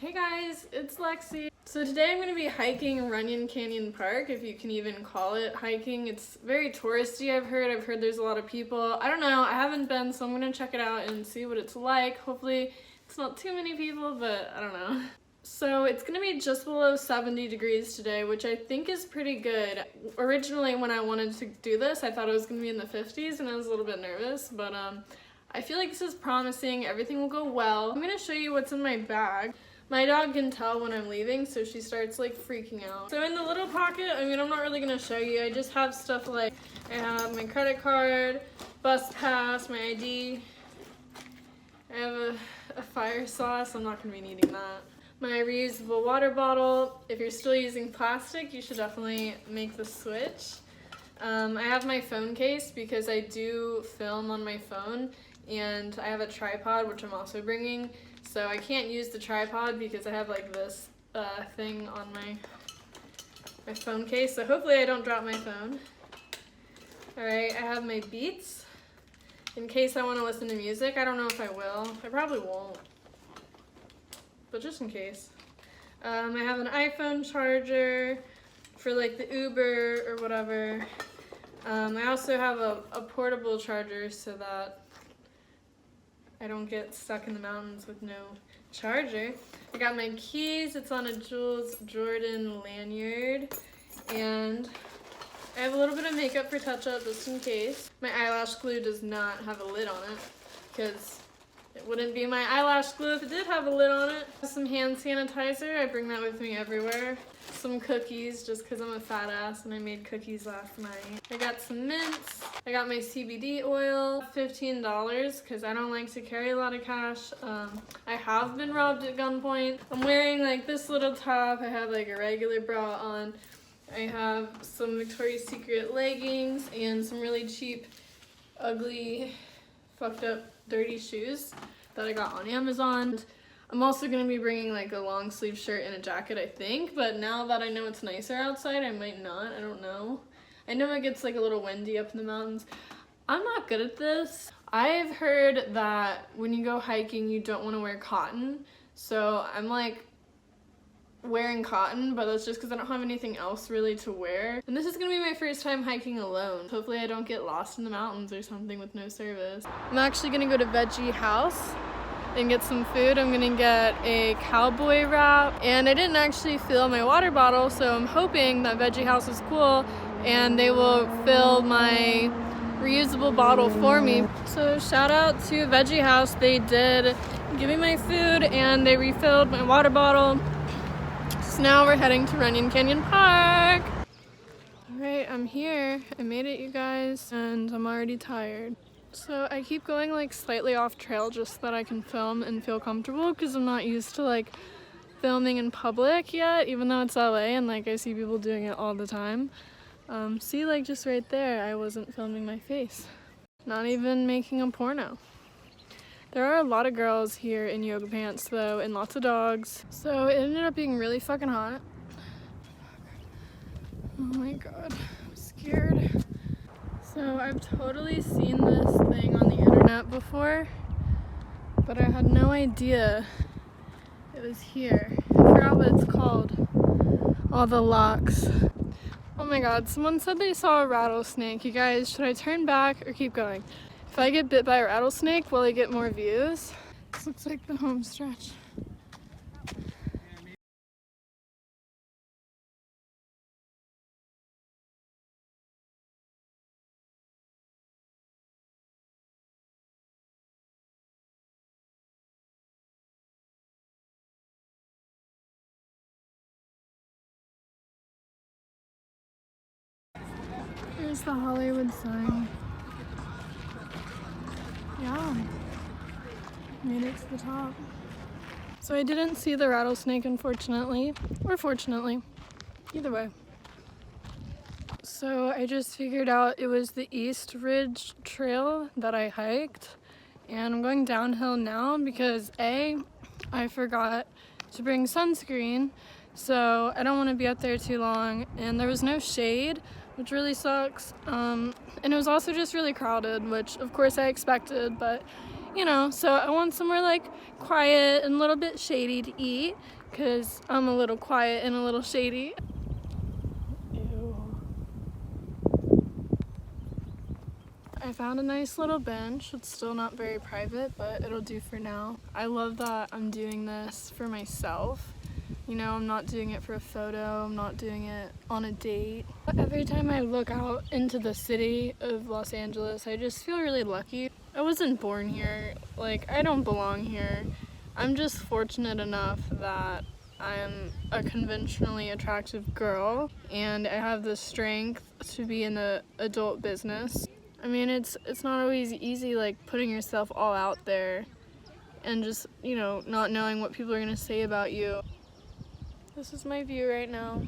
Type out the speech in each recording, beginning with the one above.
Hey guys, it's Lexi. So today I'm going to be hiking Runyon Canyon Park, if you can even call it hiking. It's very touristy, I've heard there's a lot of people. I don't know, I haven't been, so I'm going to check it out and see what it's like. Hopefully it's not too many people, but I don't know. So it's going to be just below 70 degrees today, which I think is pretty good. Originally when I wanted to do this, I thought it was going to be in the 50s and I was a little bit nervous, but I feel like this is promising. Everything will go well. I'm going to show you what's in my bag. My dog can tell when I'm leaving, so she starts like freaking out. So in the little pocket, I'm not really gonna show you. I just have stuff like, I have my credit card, bus pass, my ID. I have a fire sauce, I'm not gonna be needing that. My reusable water bottle. If you're still using plastic, you should definitely make the switch. I have my phone case because I do film on my phone, and I have a tripod, which I'm also bringing. So I can't use the tripod because I have like this thing on my phone case. So hopefully I don't drop my phone. Alright, I have my Beats in case I want to listen to music. I don't know if I will. I probably won't. But just in case. I have an iPhone charger for like the Uber or whatever. I also have a portable charger so that I don't get stuck in the mountains with no charger. I got my keys. It's on a Jules Jordan lanyard. And I have a little bit of makeup for touch-up just in case. My eyelash glue does not have a lid on it because it wouldn't be my eyelash glue if it did have a lid on it. Some hand sanitizer. I bring that with me everywhere. Some cookies just because I'm a fat ass and I made cookies last night. I got some mints. I got my CBD oil, $15 because I don't like to carry a lot of cash. I have been robbed at gunpoint. I'm wearing like this little top. I have like a regular bra on. I have some Victoria's Secret leggings and some really cheap, ugly, fucked up, dirty shoes that I got on Amazon. I'm also going to be bringing like a long sleeve shirt and a jacket, I think, but now that I know it's nicer outside, I might not. I don't know. I know it gets like a little windy up in the mountains. I'm not good at this. I've heard that when you go hiking, you don't want to wear cotton, so I'm like wearing cotton, but that's just because I don't have anything else really to wear. And this is going to be my first time hiking alone. Hopefully I don't get lost in the mountains or something with no service. I'm actually going to go to Veggie House and get some food. I'm gonna get a cowboy wrap, and I didn't actually fill my water bottle, so I'm hoping that Veggie House is cool and they will fill my reusable bottle for me. So shout out to Veggie House. They did give me my food and they refilled my water bottle. So now we're heading to Runyon Canyon Park. Alright, I'm here. I made it, you guys, and I'm already tired. So I keep going like slightly off trail just so that I can film and feel comfortable because I'm not used to like filming in public yet, even though it's LA and like I see people doing it all the time. See, like just right there, I wasn't filming my face. Not even making a porno. There are a lot of girls here in yoga pants though, and lots of dogs. So it ended up being really fucking hot. Oh my god, I'm scared. So I've totally seen this thing on the internet before, but I had no idea it was here. I forgot what it's called. All the locks. Oh my god, someone said they saw a rattlesnake. You guys, should I turn back or keep going? If I get bit by a rattlesnake, will I get more views? This looks like the home stretch. Here's the Hollywood sign. Yeah, made it to the top. So I didn't see the rattlesnake, unfortunately, or fortunately, either way. So I just figured out it was the East Ridge Trail that I hiked, and I'm going downhill now because I forgot to bring sunscreen, so I don't want to be up there too long, and there was no shade, which really sucks, and it was also just really crowded, which of course I expected, but you know, so I want somewhere like quiet and a little bit shady to eat, because I'm a little quiet and a little shady. Ew. I found a nice little bench. It's still not very private, but it'll do for now. I love that I'm doing this for myself. You know, I'm not doing it for a photo, I'm not doing it on a date. Every time I look out into the city of Los Angeles, I just feel really lucky. I wasn't born here, like, I don't belong here. I'm just fortunate enough that I'm a conventionally attractive girl and I have the strength to be in the adult business. I mean, it's not always easy, like, putting yourself all out there and just, you know, not knowing what people are gonna say about you. This is my view right now.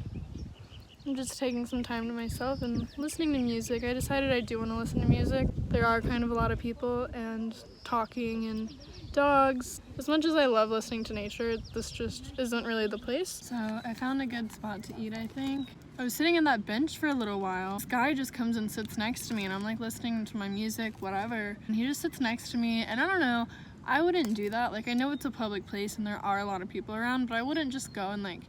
I'm just taking some time to myself and listening to music. I decided I do want to listen to music. There are kind of a lot of people and talking and dogs. As much as I love listening to nature, this just isn't really the place. So I found a good spot to eat, I think. I was sitting on that bench for a little while. This guy just comes and sits next to me and I'm like listening to my music, whatever. And he just sits next to me and I don't know, I wouldn't do that. Like, I know it's a public place and there are a lot of people around, but I wouldn't just go and, like,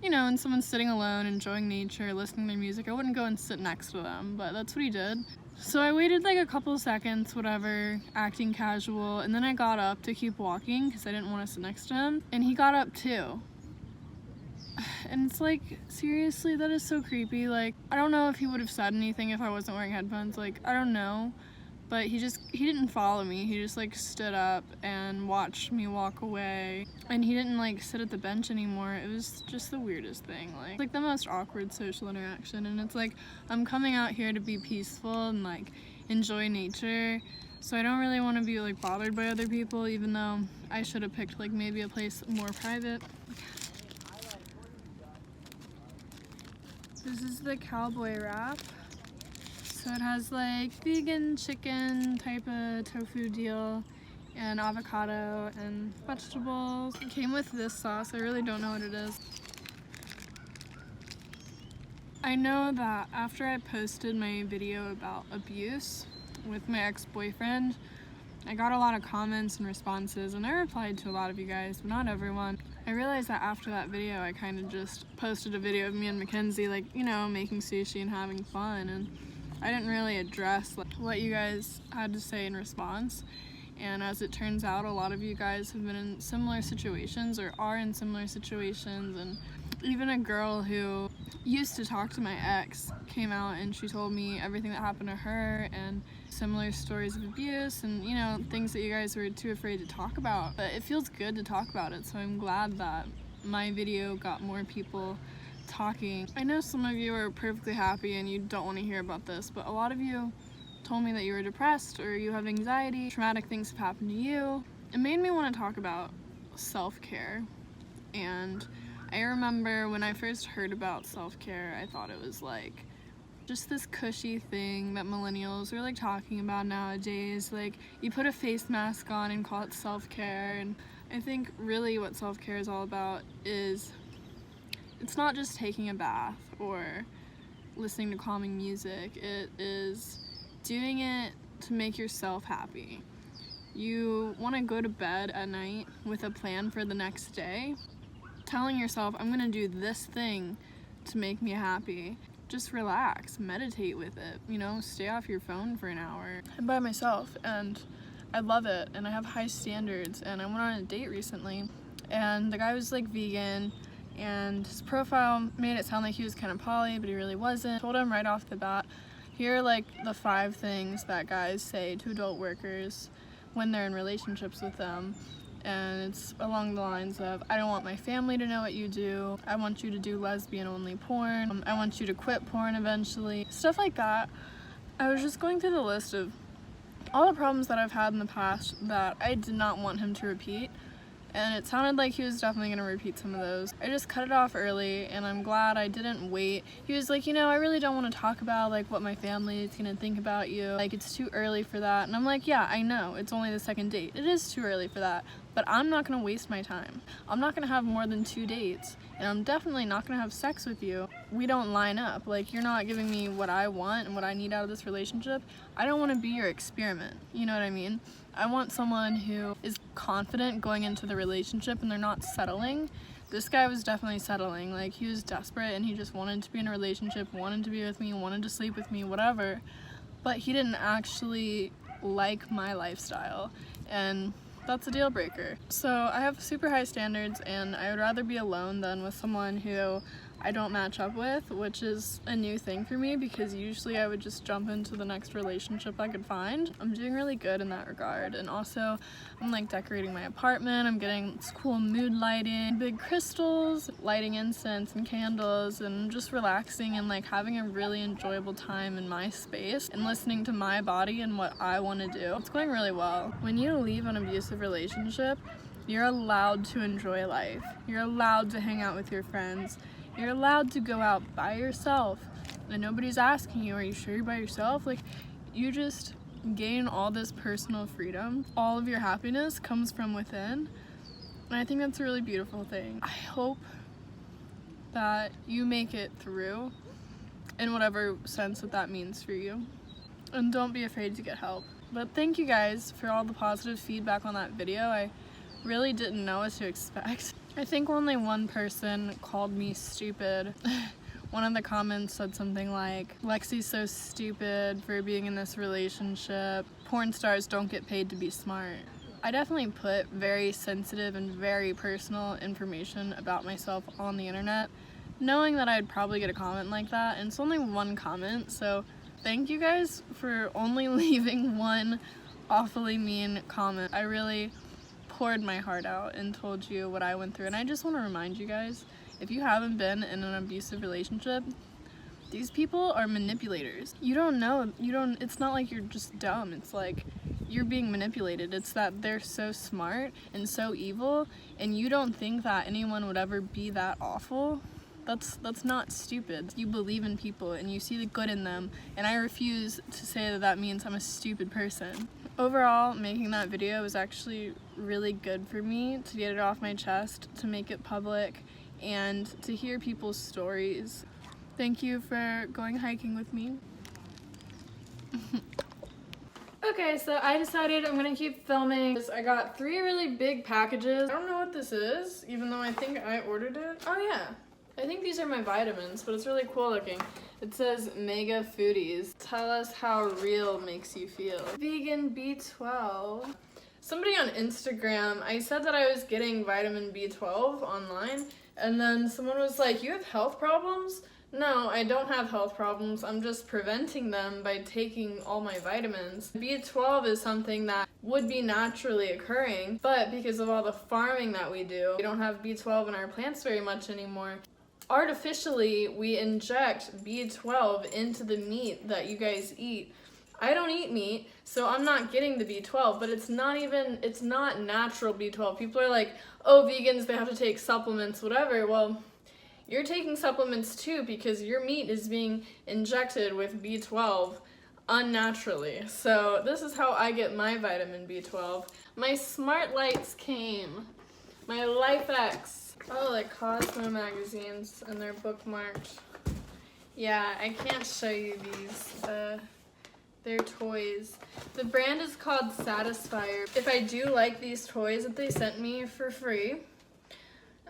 you know, and someone's sitting alone, enjoying nature, listening to their music, I wouldn't go and sit next to them, but that's what he did. So I waited like a couple seconds, whatever, acting casual, and then I got up to keep walking because I didn't want to sit next to him, and he got up too. And it's like, seriously, that is so creepy. Like, I don't know if he would have said anything if I wasn't wearing headphones, like, I don't know. But he didn't follow me. He just like stood up and watched me walk away. And he didn't like sit at the bench anymore. It was just the weirdest thing. Like the most awkward social interaction. And it's like, I'm coming out here to be peaceful and like enjoy nature. So I don't really want to be like bothered by other people, even though I should have picked like maybe a place more private. This is the cowboy wrap. So it has like vegan chicken type of tofu deal and avocado and vegetables. It came with this sauce. I really don't know what it is. I know that after I posted my video about abuse with my ex-boyfriend, I got a lot of comments and responses and I replied to a lot of you guys, but not everyone. I realized that after that video I kind of just posted a video of me and Mackenzie, like, you know, making sushi and having fun, and I didn't really address like what you guys had to say in response. And as it turns out, a lot of you guys have been in similar situations or are in similar situations, and even a girl who used to talk to my ex came out and she told me everything that happened to her and similar stories of abuse and, you know, things that you guys were too afraid to talk about. But it feels good to talk about it, so I'm glad that my video got more people talking. I know some of you are perfectly happy and you don't want to hear about this, but a lot of you told me that you were depressed or you have anxiety, traumatic things have happened to you. It made me want to talk about self-care. And I remember when I first heard about self-care, I thought it was like just this cushy thing that millennials are like talking about nowadays. Like, you put a face mask on and call it self-care. And I think really what self-care is all about is it's not just taking a bath or listening to calming music. It is doing it to make yourself happy. You want to go to bed at night with a plan for the next day, telling yourself, I'm gonna do this thing to make me happy. Just relax, meditate with it, you know, stay off your phone for an hour. I'm by myself and I love it and I have high standards, and I went on a date recently and the guy was like vegan and his profile made it sound like he was kind of poly, but he really wasn't. I told him right off the bat, here are like the 5 things that guys say to adult workers when they're in relationships with them. And it's along the lines of, I don't want my family to know what you do. I want you to do lesbian-only porn. I want you to quit porn eventually. Stuff like that. I was just going through the list of all the problems that I've had in the past that I did not want him to repeat. And it sounded like he was definitely gonna repeat some of those. I just cut it off early, and I'm glad I didn't wait. He was like, you know, I really don't want to talk about like what my family is gonna think about you. Like, it's too early for that. And I'm like, yeah, I know, it's only the 2nd date. It is too early for that, but I'm not gonna waste my time. I'm not gonna have more than 2 dates, and I'm definitely not gonna have sex with you. We don't line up. Like, you're not giving me what I want and what I need out of this relationship. I don't want to be your experiment. You know what I mean? I want someone who is confident going into the relationship and they're not settling. This guy was definitely settling. Like, he was desperate and he just wanted to be in a relationship, wanted to be with me, wanted to sleep with me, whatever. But he didn't actually like my lifestyle, and that's a deal breaker. So I have super high standards, and I would rather be alone than with someone who I don't match up with, which is a new thing for me because usually I would just jump into the next relationship I could find. I'm doing really good in that regard, and also I'm like decorating my apartment. I'm getting this cool mood lighting, big crystals, lighting incense and candles, and just relaxing and like having a really enjoyable time in my space and listening to my body and what I want to do. It's going really well. When you leave an abusive relationship, you're allowed to enjoy life. You're allowed to hang out with your friends. You're allowed to go out by yourself, and nobody's asking you, are you sure you're by yourself? Like, you just gain all this personal freedom. All of your happiness comes from within, and I think that's a really beautiful thing. I hope that you make it through in whatever sense that means for you, and don't be afraid to get help. But thank you guys for all the positive feedback on that video. I really didn't know what to expect. I think only one person called me stupid. One of the comments said something like, Lexi's so stupid for being in this relationship. Porn stars don't get paid to be smart. I definitely put very sensitive and very personal information about myself on the internet, knowing that I'd probably get a comment like that, and it's only one comment, so thank you guys for only leaving one awfully mean comment. I really poured my heart out and told you what I went through, and I just want to remind you guys, if you haven't been in an abusive relationship, these people are manipulators. You don't know, it's not like you're just dumb, it's like you're being manipulated. It's that they're so smart and so evil, and you don't think that anyone would ever be that awful. That's not stupid. You believe in people and you see the good in them, and I refuse to say that that means I'm a stupid person. Overall, making that video was actually really good for me to get it off my chest, to make it public, and to hear people's stories. Thank you for going hiking with me. Okay, so I decided I'm gonna keep filming. I got 3 really big packages. I don't know what this is, even though I think I ordered it. Oh yeah, I think these are my vitamins, but it's really cool looking. It says Mega Foodies. Tell us how real makes you feel. Vegan B12. Somebody on Instagram, I said that I was getting vitamin B12 online, and then someone was like, you have health problems? No, I don't have health problems. I'm just preventing them by taking all my vitamins. B12 is something that would be naturally occurring, but because of all the farming that we do, we don't have B12 in our plants very much anymore. Artificially, we inject B12 into the meat that you guys eat. I don't eat meat, so I'm not getting the B12, but it's not natural B12. People are like, oh, vegans, they have to take supplements, whatever. Well, you're taking supplements too because your meat is being injected with B12 unnaturally. So this is how I get my vitamin B12. My smart lights came. My LifeX. Oh, like Cosmo magazines, and they're bookmarked. Yeah, I can't show you these. They're toys. The brand is called Satisfyer. If I do like these toys that they sent me for free,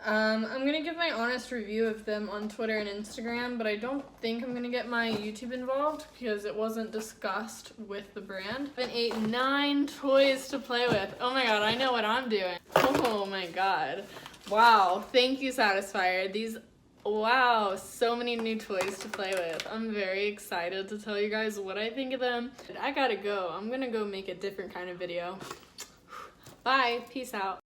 I'm gonna give my honest review of them on Twitter and Instagram, but I don't think I'm gonna get my YouTube involved because it wasn't discussed with the brand. I've been ate 9 toys to play with. Oh my god, I know what I'm doing. Oh my god. Wow, thank you, Satisfyer. Wow, so many new toys to play with. I'm very excited to tell you guys what I think of them. I gotta go. I'm gonna go make a different kind of video. Bye, peace out.